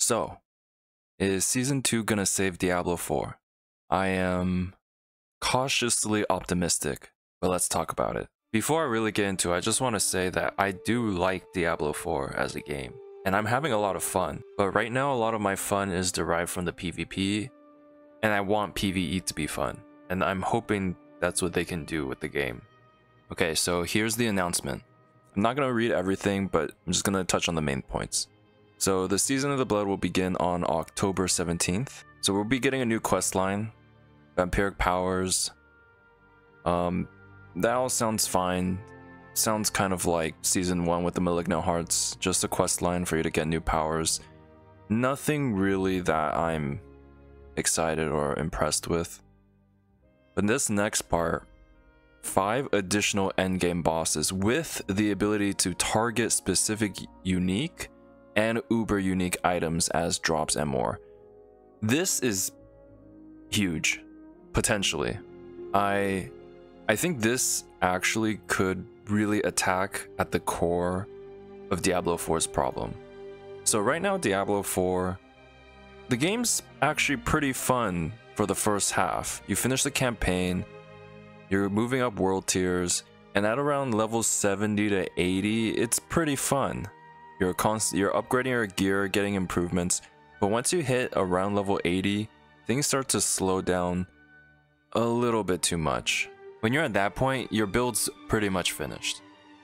So, is Season 2 gonna save Diablo 4? I am cautiously optimistic, but let's talk about it. Before I really get into it, I just want to say that I do like Diablo 4 as a game, and I'm having a lot of fun. But right now, a lot of my fun is derived from the PvP, and I want PvE to be fun, and I'm hoping that's what they can do with the game. Okay, so here's the announcement. I'm not going to read everything, but I'm just going to touch on the main points. So the Season of the Blood will begin on October 17th. So we'll be getting a new quest line, vampiric powers. That all sounds fine. Sounds kind of like Season 1 with the Malignant Hearts, just a quest line for you to get new powers. Nothing really that I'm excited or impressed with. But this next part, 5 additional endgame bosses with the ability to target specific unique and uber unique items as drops and more. This is huge, potentially. I think this actually could really attack at the core of Diablo 4's problem. So right now, Diablo 4, the game's actually pretty fun for the first half. You finish the campaign, you're moving up world tiers, and at around level 70 to 80, it's pretty fun. You're upgrading your gear, getting improvements, but once you hit around level 80, things start to slow down a little bit too much. When you're at that point, your build's pretty much finished.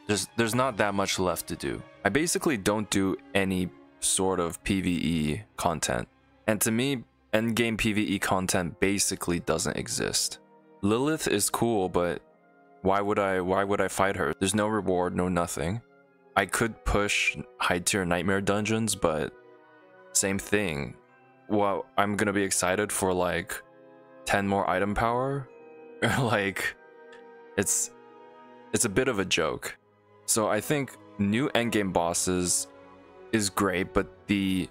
There's not that much left to do. I basically don't do any sort of PvE content, and to me, endgame PvE content basically doesn't exist. Lilith is cool, but why would I fight her? There's no reward, no nothing. I could push high tier nightmare dungeons, but same thing. Well, I'm gonna be excited for like 10 more item power. Like, it's a bit of a joke. So I think new endgame bosses is great, but the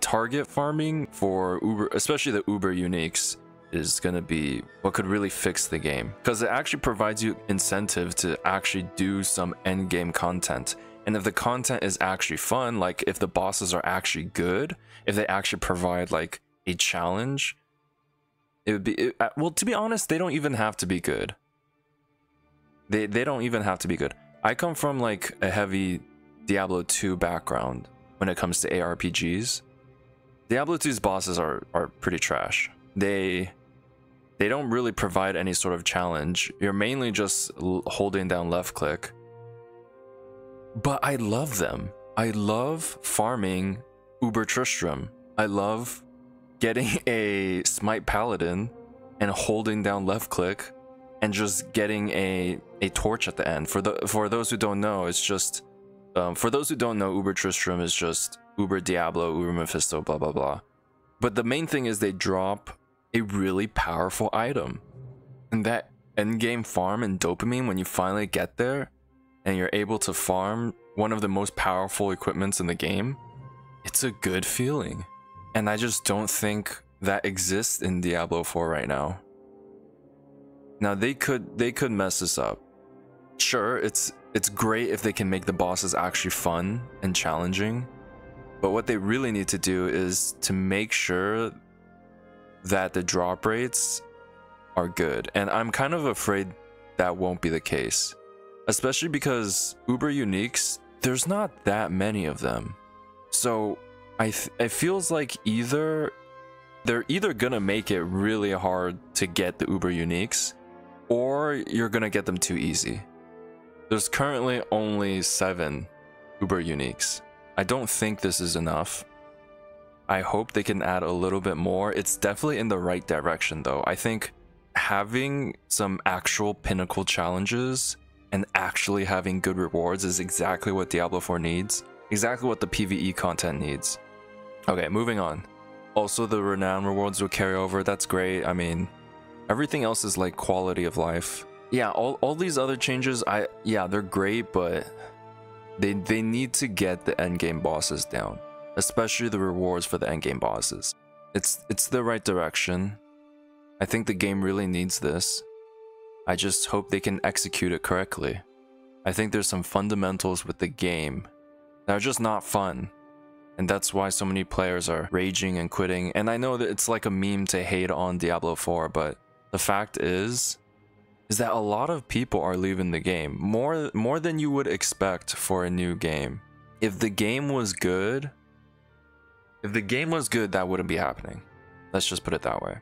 target farming for Uber, especially the Uber uniques, is gonna be what could really fix the game, because it actually provides you incentive to actually do some end game content. And if the content is actually fun, like if the bosses are actually good, if they actually provide like a challenge, it would be well, to be honest, they don't even have to be good. They don't even have to be good. I come from like a heavy Diablo 2 background when it comes to ARPGs. Diablo 2's bosses are pretty trash. They don't really provide any sort of challenge. You're mainly just holding down left click. But I love them. I love farming Uber Tristram. I love getting a Smite Paladin and holding down left click and just getting a torch at the end. For those who don't know, it's just for those who don't know, Uber Tristram is just Uber Diablo, Uber Mephisto, blah blah blah. But the main thing is they drop a really powerful item, and that endgame farm and dopamine when you finally get there and you're able to farm one of the most powerful equipments in the game, it's a good feeling. And I just don't think that exists in Diablo 4 right now. Now they could mess this up. Sure, it's great if they can make the bosses actually fun and challenging, but what they really need to do is to make sure that the drop rates are good, and I'm kind of afraid that won't be the case, especially because Uber uniques, there's not that many of them. So it feels like they're either gonna make it really hard to get the Uber uniques, or you're gonna get them too easy. There's currently only 7 Uber uniques. I don't think this is enough. I hope they can add a little bit more. It's definitely in the right direction though. I think having some actual pinnacle challenges and actually having good rewards is exactly what Diablo 4 needs. Exactly what the PvE content needs. Okay, moving on. Also, the renown rewards will carry over. That's great. I mean, everything else is like quality of life. Yeah, all these other changes, yeah, they're great, but they need to get the endgame bosses down. Especially the rewards for the endgame bosses. It's the right direction. I think the game really needs this. I just hope they can execute it correctly. I think there's some fundamentals with the game that are just not fun. And that's why so many players are raging and quitting. And I know that it's like a meme to hate on Diablo 4, but the fact is that a lot of people are leaving the game. More than you would expect for a new game. If the game was good, that wouldn't be happening. Let's just put it that way.